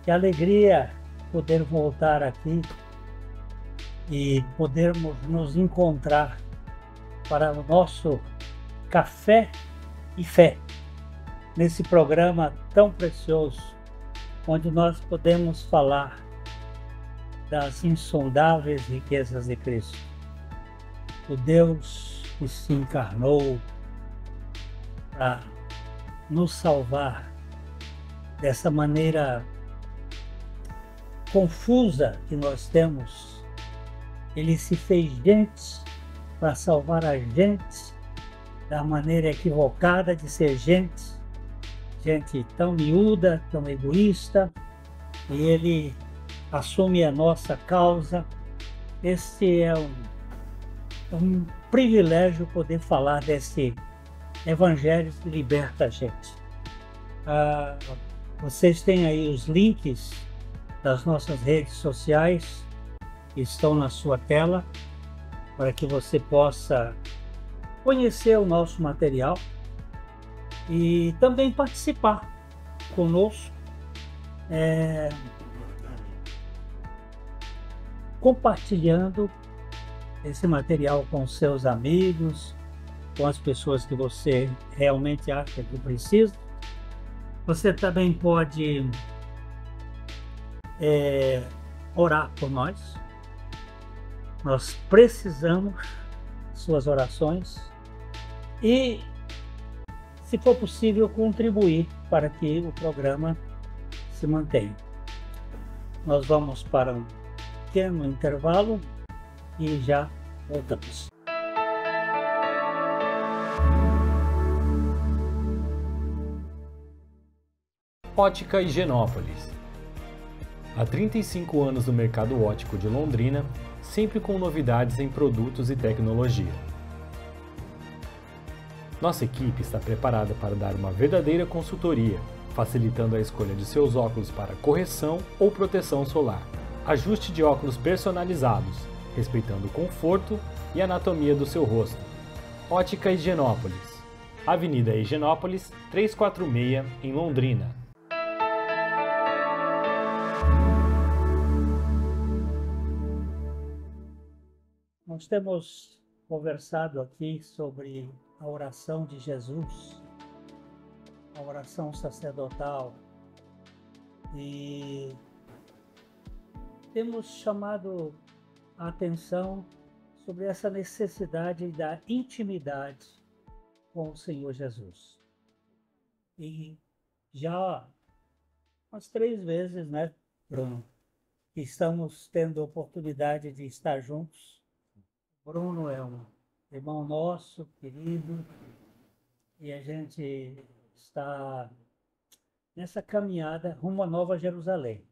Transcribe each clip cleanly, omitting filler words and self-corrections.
Que alegria poder voltar aqui e podermos nos encontrar para o nosso Café e Fé, nesse programa tão precioso, onde nós podemos falar das insondáveis riquezas de Cristo, o Deus que se encarnou para nos salvar dessa maneira confusa que nós temos. Ele se fez gente para salvar a gente da maneira equivocada de ser gente tão miúda, tão egoísta, e ele assume a nossa causa. Este é um privilégio poder falar desse evangelho que liberta a gente. Vocês têm aí os links das nossas redes sociais que estão na sua tela para que você possa conhecer o nosso material e também participar conosco, compartilhando esse material com seus amigos, com as pessoas que você realmente acha que precisa. Você também pode orar por nós. Nós precisamos de suas orações e, se for possível, contribuir para que o programa se mantenha. Nós vamos para um pequeno intervalo e já voltamos. Ótica Higienópolis. Há 35 anos no mercado óptico de Londrina, sempre com novidades em produtos e tecnologia. Nossa equipe está preparada para dar uma verdadeira consultoria, facilitando a escolha de seus óculos para correção ou proteção solar. Ajuste de óculos personalizados, respeitando o conforto e anatomia do seu rosto. Ótica Higienópolis. Avenida Higienópolis, 346, em Londrina. Nós temos conversado aqui sobre a oração de Jesus, a oração sacerdotal, e temos chamado a atenção sobre essa necessidade da intimidade com o Senhor Jesus. E já umas 3 vezes, né, Bruno, que estamos tendo a oportunidade de estar juntos. Bruno é um irmão nosso, querido, e a gente está nessa caminhada rumo à Nova Jerusalém.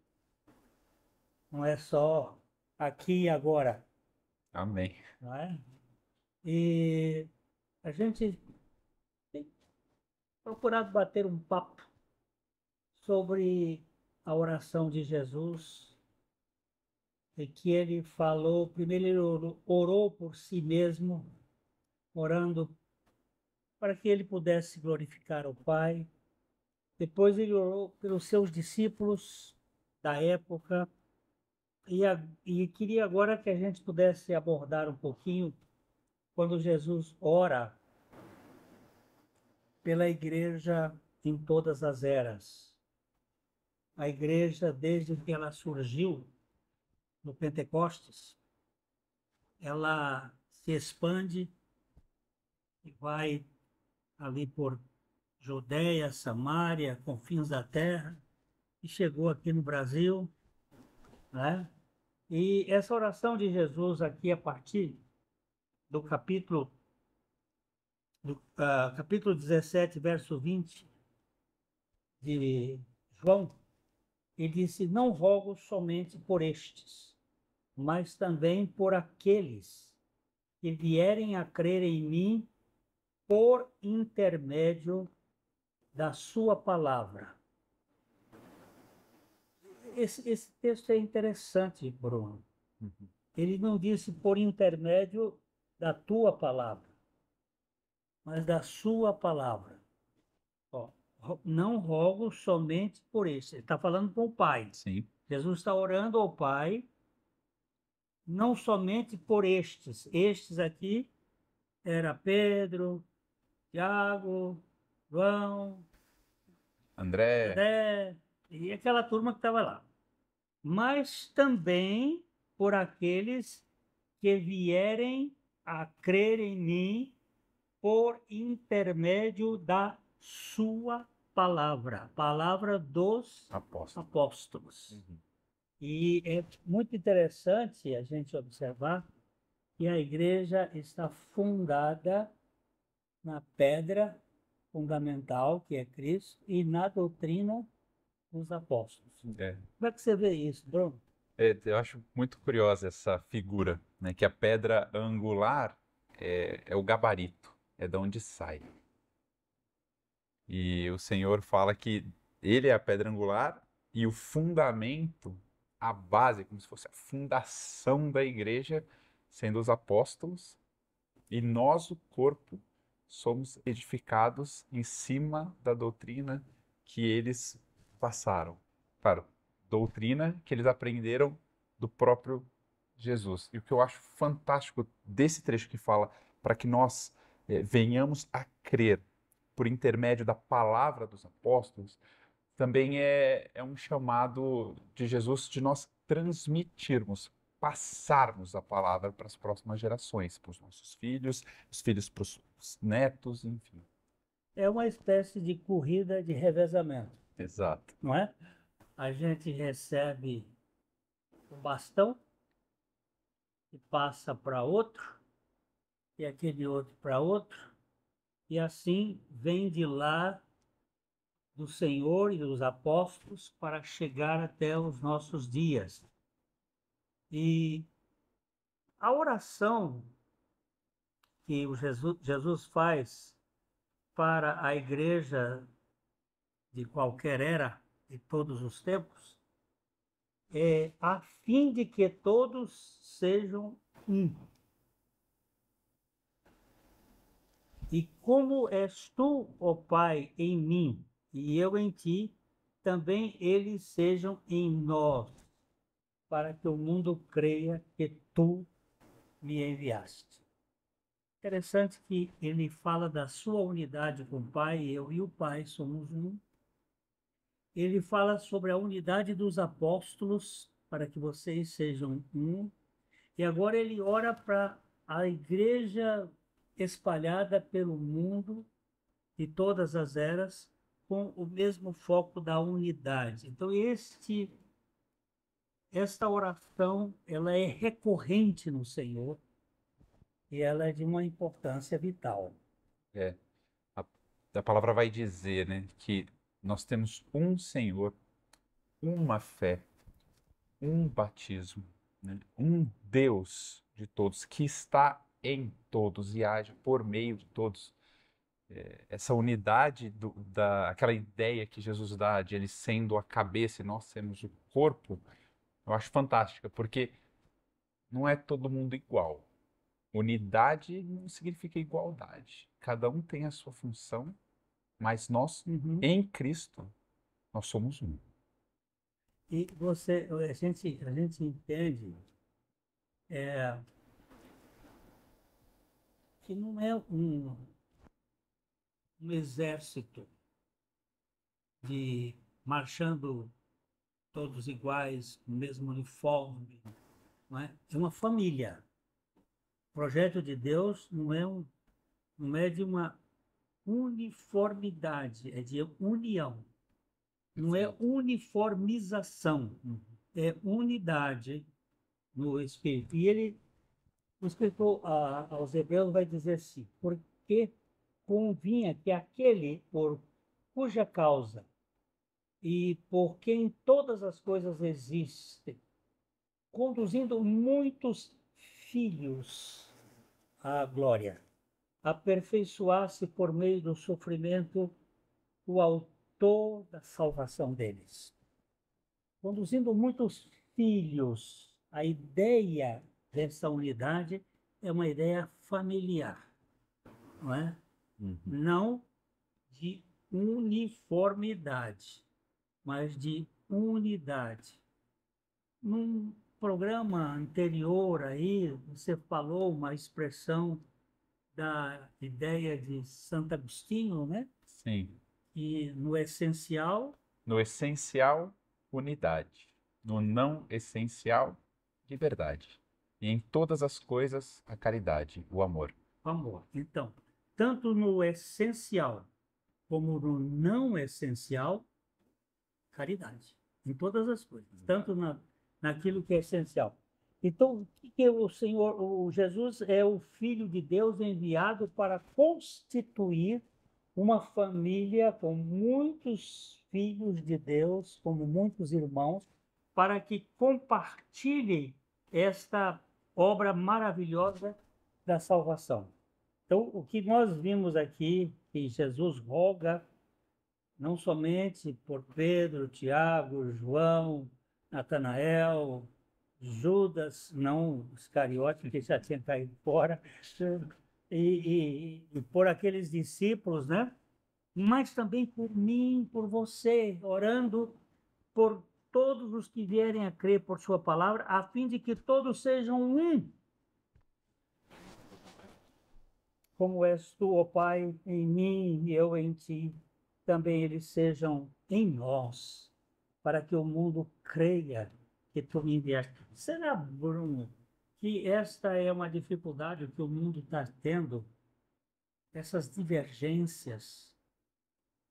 Não é só aqui e agora. Amém. Não é? E a gente tem procurado bater um papo sobre a oração de Jesus, e que ele falou, primeiro ele orou por si mesmo, orando para que ele pudesse glorificar o Pai. Depois ele orou pelos seus discípulos da época, e queria agora que a gente pudesse abordar um pouquinho quando Jesus ora pela igreja em todas as eras. A igreja, desde que ela surgiu no Pentecostes, ela se expande e vai ali por Judeia, Samaria, confins da terra, e chegou aqui no Brasil, né? E essa oração de Jesus aqui, a partir do capítulo 17, verso 20 de João, ele disse: não rogo somente por estes, mas também por aqueles que vierem a crer em mim por intermédio da sua palavra. Esse texto é interessante, Bruno. Ele não disse por intermédio da tua palavra, mas da sua palavra. Ó, não rogo somente por este. Ele está falando com o Pai. Sim. Jesus está orando ao Pai, não somente por estes. Estes aqui era Pedro, Tiago, João, André, André e aquela turma que estava lá. Mas também por aqueles que vierem a crer em mim por intermédio da sua palavra, palavra dos apóstolo. apóstolos. Uhum. E é muito interessante a gente observar que a igreja está fundada na pedra fundamental, que é Cristo, e na doutrina dos apóstolos. É. Como é que você vê isso, Bruno? Eu acho muito curiosa essa figura, né? Que a pedra angular é o gabarito, é de onde sai. E o Senhor fala que ele é a pedra angular e o fundamento, a base, como se fosse a fundação da igreja, sendo os apóstolos, e nós, o corpo, somos edificados em cima da doutrina que eles passaram. Claro, doutrina que eles aprenderam do próprio Jesus. E o que eu acho fantástico desse trecho que fala para que nós venhamos a crer por intermédio da palavra dos apóstolos, também é um chamado de Jesus de nós transmitirmos, passarmos a palavra para as próximas gerações, para os nossos filhos, os filhos para os netos, enfim. É uma espécie de corrida de revezamento, Exato. não é? A gente recebe o bastão e passa para outro, e aquele outro para outro, e assim vem de lá do Senhor e dos apóstolos para chegar até os nossos dias. E a oração que o Jesus faz para a igreja de qualquer era, de todos os tempos, é a fim de que todos sejam um. E como és tu, ó Pai, em mim, e eu em ti, também eles sejam em nós, para que o mundo creia que tu me enviaste. Interessante que ele fala da sua unidade com o Pai, eu e o Pai somos um. Ele fala sobre a unidade dos apóstolos, para que vocês sejam um. E agora ele ora para a igreja espalhada pelo mundo, de todas as eras, com o mesmo foco da unidade. Então, esta oração, ela é recorrente no Senhor e ela é de uma importância vital. A, a palavra vai dizer, né, que nós temos um Senhor, uma fé, um batismo, né, um Deus de todos, que está em todos e age por meio de todos. Essa unidade, aquela ideia que Jesus dá de ele sendo a cabeça e nós sermos o corpo, eu acho fantástica, porque não é todo mundo igual. Unidade não significa igualdade. Cada um tem a sua função, mas nós, em Cristo, nós somos um. E a gente entende que não é um exército de marchando todos iguais, no mesmo uniforme, não é? É uma família. O projeto de Deus não é de uma uniformidade, é de união. Não é uniformização, é unidade no Espírito. E o escritor aos Hebreus vai dizer assim, porque convinha que aquele por cuja causa e por quem todas as coisas existem, conduzindo muitos filhos à glória, aperfeiçoasse por meio do sofrimento o autor da salvação deles. Conduzindo muitos filhos, a ideia dessa unidade é uma ideia familiar, não é? Não de uniformidade, mas de unidade. Num programa anterior aí, você falou uma expressão da ideia de Santo Agostinho, né? Sim. E no essencial, No essencial, unidade. No não essencial, liberdade. E em todas as coisas, a caridade, o amor. amor. Então, tanto no essencial como no não essencial, caridade. Em todas as coisas, tanto naquilo que é essencial. Então, o que que o Senhor, o Jesus é o Filho de Deus enviado para constituir uma família com muitos filhos de Deus, como muitos irmãos, para que compartilhe esta obra maravilhosa da salvação. Então, o que nós vimos aqui, que Jesus roga não somente por Pedro, Tiago, João, Natanael, Judas, não Iscariote, que já tinha caído fora, e por aqueles discípulos, né? Mas também por mim, por você, orando por todos os que vierem a crer por sua palavra, a fim de que todos sejam um, como és tu, ó Pai, em mim e eu em ti, também eles sejam em nós, para que o mundo creia que tu me enviaste. Será, Bruno, que esta é uma dificuldade que o mundo está tendo? Essas divergências,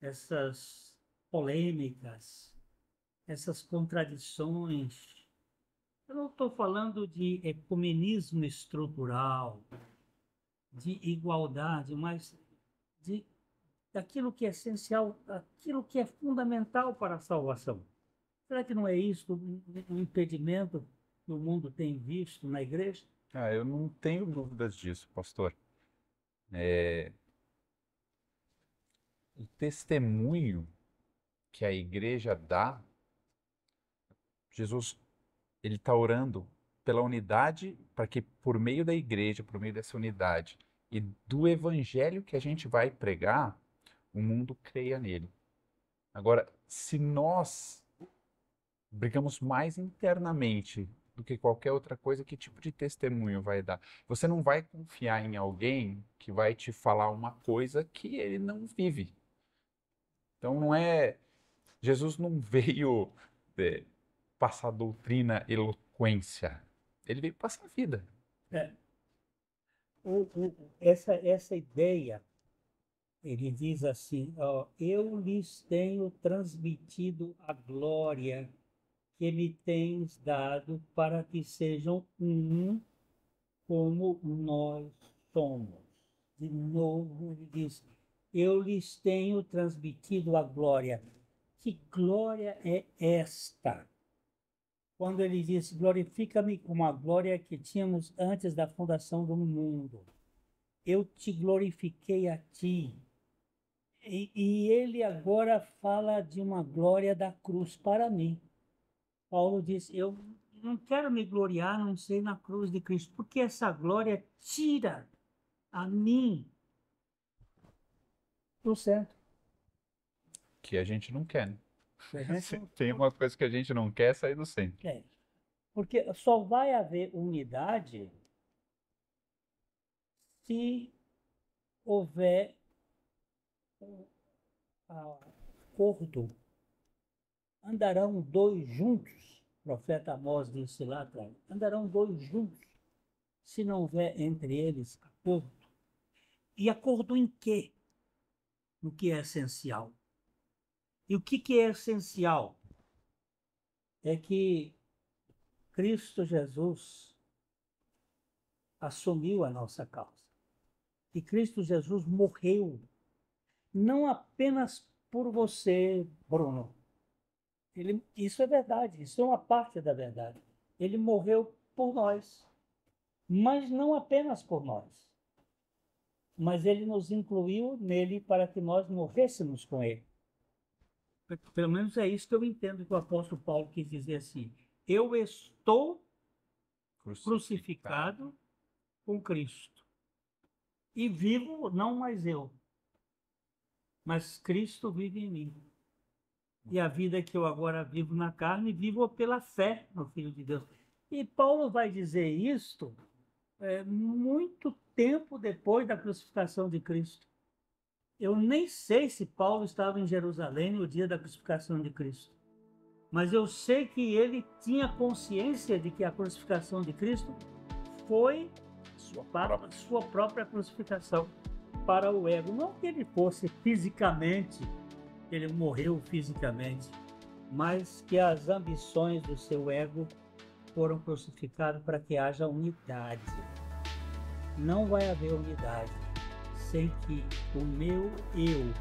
essas polêmicas, essas contradições. Eu não estou falando de ecumenismo estrutural, de igualdade, mas daquilo que é essencial, aquilo que é fundamental para a salvação. Será que não é isso um impedimento que o mundo tem visto na igreja? Eu não tenho dúvidas disso, pastor. O testemunho que a igreja dá, Jesus, ele está orando pela unidade, para que por meio da igreja, por meio dessa unidade e do evangelho que a gente vai pregar, o mundo creia nele. Agora, se nós brigamos mais internamente do que qualquer outra coisa, que tipo de testemunho vai dar? Você não vai confiar em alguém que vai te falar uma coisa que ele não vive. Então não é. Jesus não veio passar doutrina, eloquência. Ele veio passar a vida. É, essa ideia, ele diz assim, ó, eu lhes tenho transmitido a glória que me tens dado para que sejam um como nós somos. De novo, ele diz, eu lhes tenho transmitido a glória. Que glória é esta? Quando ele diz, glorifica-me com a glória que tínhamos antes da fundação do mundo. Eu te glorifiquei a ti. E ele agora fala de uma glória da cruz para mim. Paulo diz, eu não quero me gloriar, não sei, na cruz de Cristo, porque essa glória tira a mim do centro. Que a gente não quer, né? A gente não- Tem uma coisa que a gente não quer, sair do centro. É, porque só vai haver unidade se houver acordo. Andarão dois juntos, o profeta Amós disse lá atrás, andarão dois juntos, se não houver entre eles acordo. E acordo em quê? No que é essencial. E o que é essencial? É que Cristo Jesus assumiu a nossa causa. E Cristo Jesus morreu, não apenas por você, Bruno. Isso é verdade, isso é uma parte da verdade. Ele morreu por nós, mas não apenas por nós. Mas ele nos incluiu nele para que nós morrêssemos com ele. Pelo menos é isso que eu entendo que o apóstolo Paulo quis dizer assim. Eu estou crucificado com Cristo. E vivo não mais eu, mas Cristo vive em mim. E a vida que eu agora vivo na carne, vivo pela fé no Filho de Deus. E Paulo vai dizer isto muito tempo depois da crucificação de Cristo. Eu nem sei se Paulo estava em Jerusalém no dia da crucificação de Cristo, mas eu sei que ele tinha consciência de que a crucificação de Cristo foi sua própria crucificação para o ego. Não que ele fosse fisicamente, ele morreu fisicamente, mas que as ambições do seu ego foram crucificadas para que haja unidade. Não vai haver unidade sem que o meu eu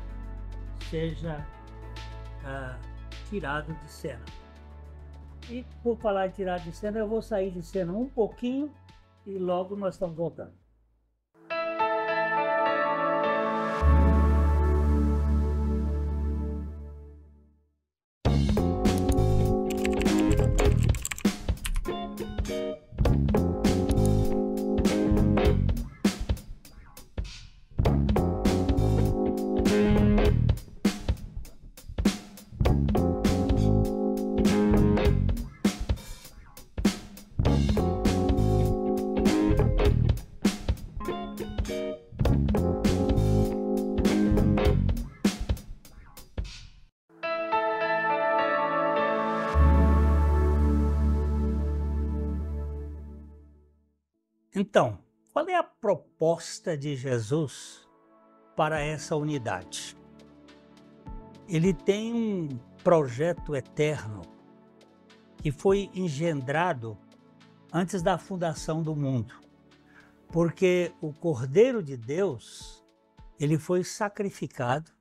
seja tirado de cena. E por falar em tirar de cena, eu vou sair de cena um pouquinho e logo nós estamos voltando. Então, qual é a proposta de Jesus para essa unidade? Ele tem um projeto eterno que foi engendrado antes da fundação do mundo, porque o Cordeiro de Deus, ele foi sacrificado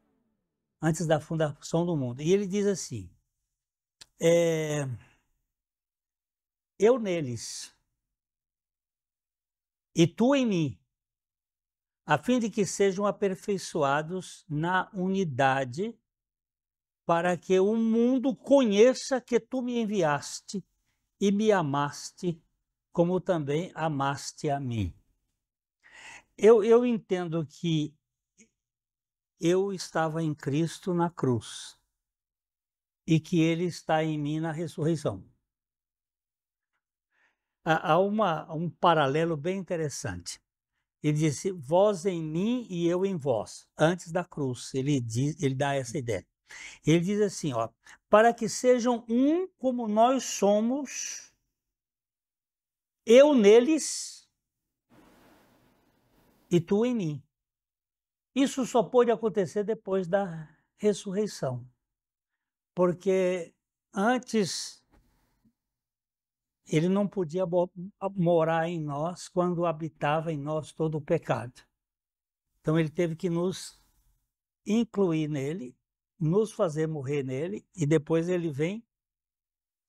antes da fundação do mundo. E ele diz assim, eu neles e tu em mim, a fim de que sejam aperfeiçoados na unidade, para que o mundo conheça que tu me enviaste e me amaste, como também amaste a mim. Eu entendo que eu estava em Cristo na cruz e que Ele está em mim na ressurreição. Há um paralelo bem interessante. Ele disse, vós em mim e eu em vós, antes da cruz. Ele dá essa ideia. Ele diz assim, ó, para que sejam um como nós somos, eu neles e tu em mim. Isso só pôde acontecer depois da ressurreição, porque antes ele não podia morar em nós quando habitava em nós todo o pecado. Então ele teve que nos incluir nele, nos fazer morrer nele, e depois ele vem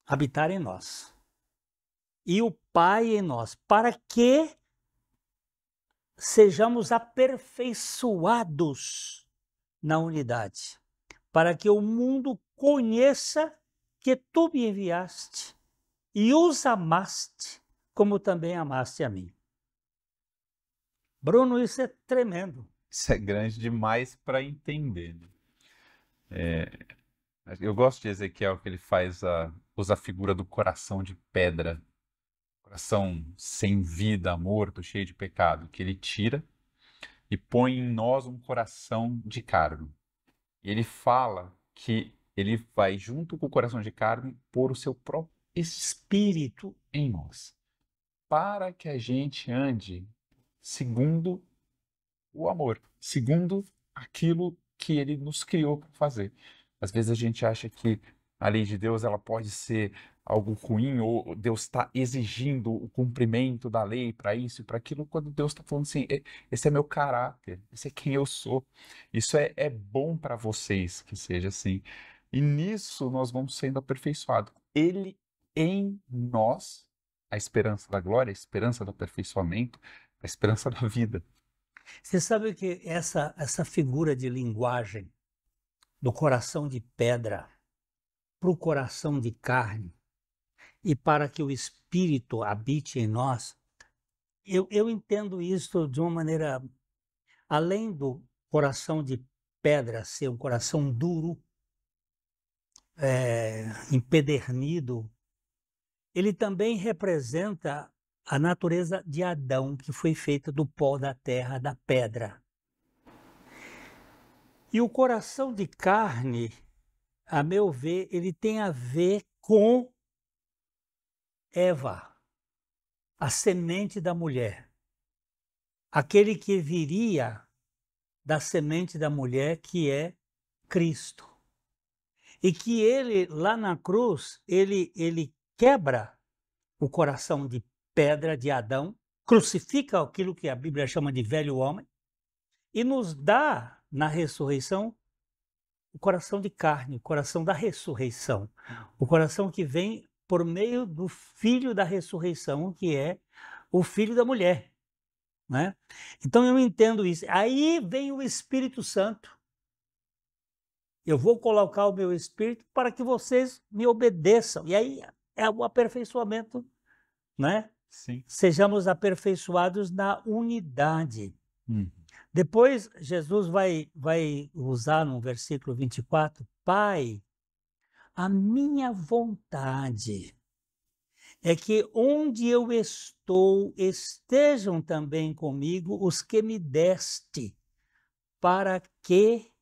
habitar em nós. E o Pai em nós, para que sejamos aperfeiçoados na unidade, para que o mundo conheça que tu me enviaste e os amaste, como também amaste a mim. Bruno, isso é tremendo. Isso é grande demais para entender, né? Eu gosto de Ezequiel que ele usa a figura do coração de pedra, coração sem vida, morto, cheio de pecado, que ele tira e põe em nós um coração de carne. E ele fala que ele vai, junto com o coração de carne, pôr o seu próprio espírito em nós, para que a gente ande segundo o amor, segundo aquilo que ele nos criou para fazer. Às vezes a gente acha que a lei de Deus ela pode ser algo ruim, ou Deus está exigindo o cumprimento da lei para isso e para aquilo, quando Deus está falando assim, esse é meu caráter, esse é quem eu sou, isso é bom para vocês que seja assim. E nisso nós vamos sendo aperfeiçoados. Ele em nós, a esperança da glória, a esperança do aperfeiçoamento, a esperança da vida. Você sabe que essa figura de linguagem do coração de pedra para o coração de carne e para que o Espírito habite em nós, eu entendo isso de uma maneira, além do coração de pedra, ser um coração duro, empedernido, ele também representa a natureza de Adão, que foi feita do pó da terra, da pedra. E o coração de carne, a meu ver, ele tem a ver com Eva, a semente da mulher. Aquele que viria da semente da mulher, que é Cristo. E que ele, lá na cruz, ele quebra o coração de pedra de Adão, crucifica aquilo que a Bíblia chama de velho homem, e nos dá, na ressurreição, o coração de carne, o coração da ressurreição. O coração que vem por meio do filho da ressurreição, que é o filho da mulher. Né? Então eu entendo isso. Aí vem o Espírito Santo. Eu vou colocar o meu Espírito para que vocês me obedeçam. E aí é o aperfeiçoamento, né? Sim. Sejamos aperfeiçoados na unidade. Depois, Jesus vai usar no versículo 24, Pai, a minha vontade é que onde eu estou, estejam também comigo os que me deste, para que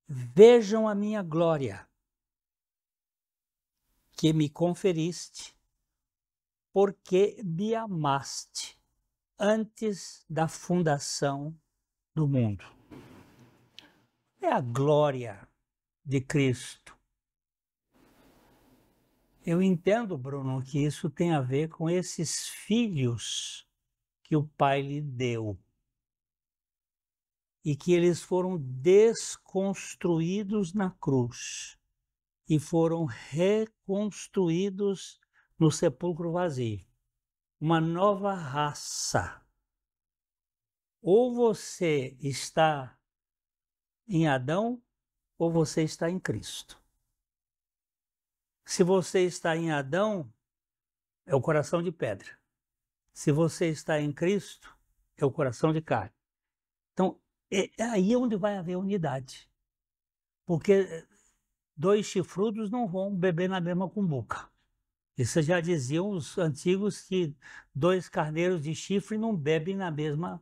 vejam a minha glória, que me conferiste, porque me amaste antes da fundação do mundo. É a glória de Cristo. Eu entendo, Bruno, que isso tem a ver com esses filhos que o Pai lhe deu e que eles foram desconstruídos na cruz e foram reconstruídos no sepulcro vazio. Uma nova raça. Ou você está em Adão, ou você está em Cristo. Se você está em Adão, é o coração de pedra. Se você está em Cristo, é o coração de carne. Então, é aí onde vai haver unidade. Porque dois chifrudos não vão beber na mesma cumbuca. Isso já diziam os antigos, que dois carneiros de chifre não bebem na mesma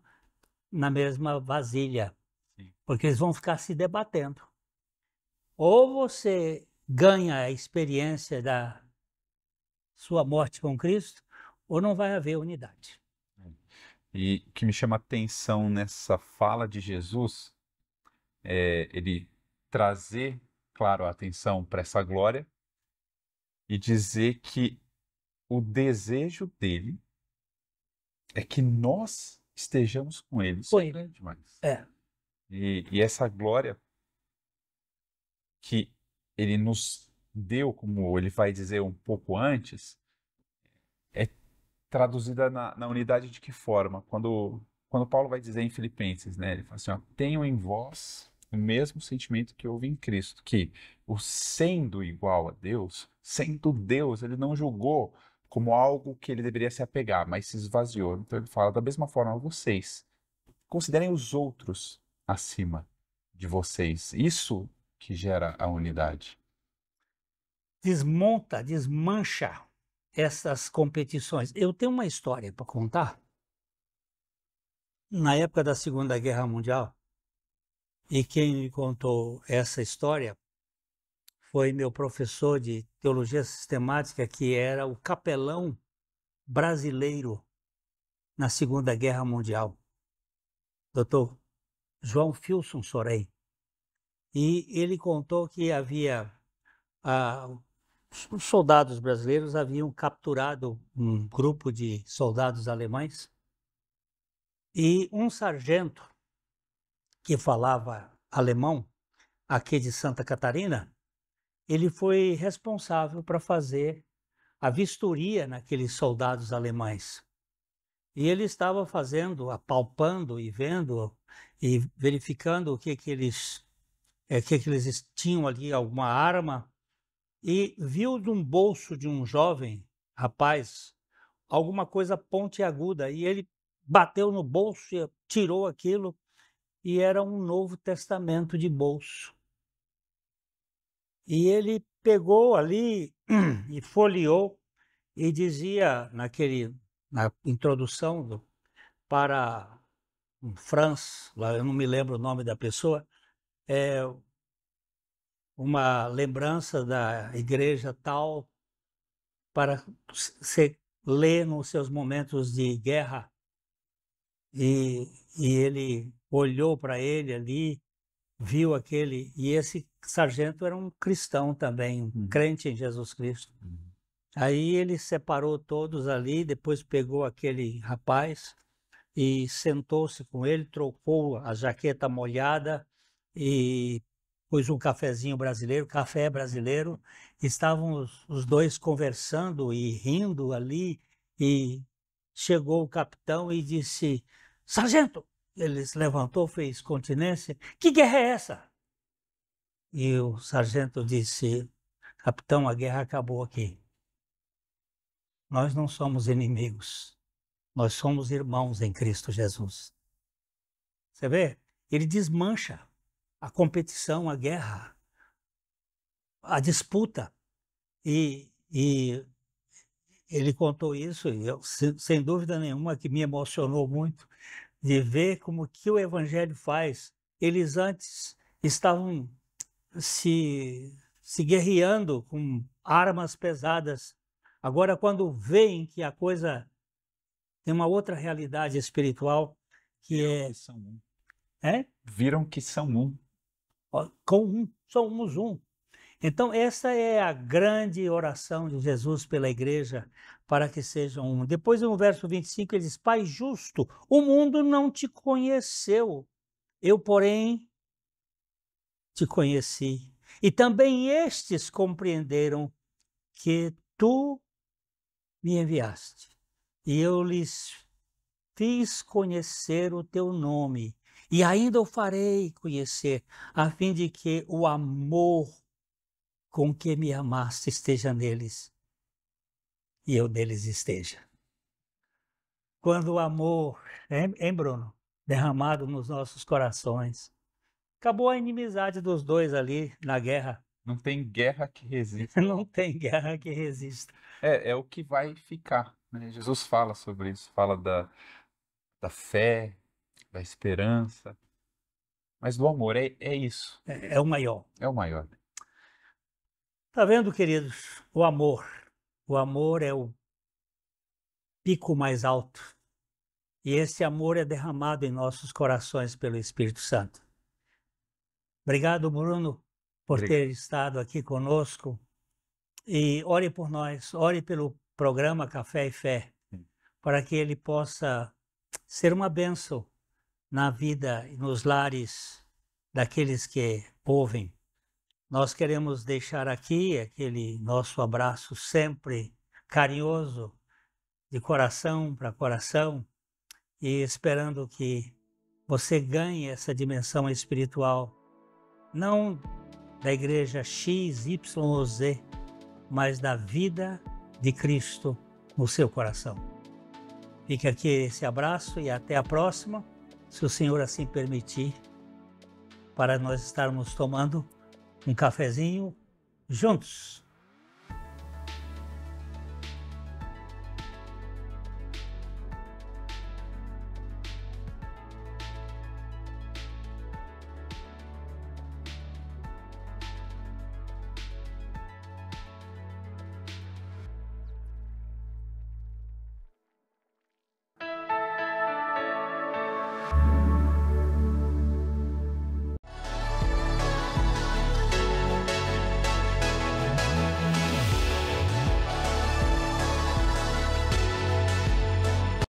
vasilha. Sim. Porque eles vão ficar se debatendo. Ou você ganha a experiência da sua morte com Cristo, ou não vai haver unidade. E o que me chama a atenção nessa fala de Jesus é ele trazer, claro, a atenção para essa glória e dizer que o desejo dele é que nós estejamos com ele. Isso é grande demais. É. E essa glória que ele nos deu, como ele vai dizer um pouco antes, é traduzida na unidade de que forma? Quando Paulo vai dizer em Filipenses, né, ele fala assim, ó, tenham em vós o mesmo sentimento que houve em Cristo, que o sendo igual a Deus, sendo Deus, ele não julgou como algo que ele deveria se apegar, mas se esvaziou. Então ele fala, da mesma forma, vocês considerem os outros acima de vocês. Isso que gera a unidade. Desmancha essas competições. Eu tenho uma história para contar. Na época da Segunda Guerra Mundial, e quem me contou essa história foi meu professor de Teologia Sistemática, que era o capelão brasileiro na Segunda Guerra Mundial, Dr. João Filson Sorém. E ele contou que havia os soldados brasileiros haviam capturado um grupo de soldados alemães e um sargento que falava alemão, aqui de Santa Catarina, ele foi responsável para fazer a vistoria naqueles soldados alemães. E ele estava fazendo, apalpando e vendo e verificando o que eles tinham ali, alguma arma, e viu de um bolso de um jovem rapaz alguma coisa pontiaguda, e ele bateu no bolso e tirou aquilo e era um Novo Testamento de bolso. E ele pegou ali e folheou e dizia na introdução para Franz, lá eu não me lembro o nome da pessoa, uma lembrança da igreja tal para você ler nos seus momentos de guerra. E ele olhou para ele ali, viu aquele, e esse sargento era um cristão também, um crente em Jesus Cristo. Aí ele separou todos ali, depois pegou aquele rapaz e sentou-se com ele, trocou a jaqueta molhada e pôs um cafezinho brasileiro, café brasileiro. Estavam os dois conversando e rindo ali, e chegou o capitão e disse: sargento! Ele se levantou, fez continência. Que guerra é essa? E o sargento disse: capitão, a guerra acabou aqui. Nós não somos inimigos. Nós somos irmãos em Cristo Jesus. Você vê? Ele desmancha a competição, a guerra, a disputa. E ele contou isso, e eu, sem dúvida nenhuma, que me emocionou muito, de ver como que o Evangelho faz. Eles antes estavam se guerreando com armas pesadas. Agora, quando veem que a coisa tem uma outra realidade espiritual, que Viram que são um. Somos um. Então, essa é a grande oração de Jesus pela igreja, para que sejam um. Depois, no verso 25, ele diz: Pai justo, o mundo não te conheceu, eu, porém, te conheci. E também estes compreenderam que tu me enviaste. E eu lhes fiz conhecer o teu nome, e ainda o farei conhecer, a fim de que o amor com que me amaste esteja neles, e eu neles esteja. Quando o amor, hein, Bruno? Derramado nos nossos corações, acabou a inimizade dos dois ali na guerra. Não tem guerra que resista. Não tem guerra que resista. É o que vai ficar, né? Jesus fala sobre isso, fala da fé, da esperança. Mas do amor, é isso. É o maior. É o maior. Tá vendo, queridos? O amor. O amor é o pico mais alto. E esse amor é derramado em nossos corações pelo Espírito Santo. Obrigado, Bruno, por ter estado aqui conosco. E ore por nós, ore pelo programa Café e Fé, para que ele possa ser uma bênção na vida e nos lares daqueles que ouvem. Nós queremos deixar aqui aquele nosso abraço sempre carinhoso, de coração para coração, e esperando que você ganhe essa dimensão espiritual, não da igreja X, Y ou Z, mas da vida de Cristo no seu coração. Fica aqui esse abraço e até a próxima, se o Senhor assim permitir, para nós estarmos tomando um cafezinho juntos.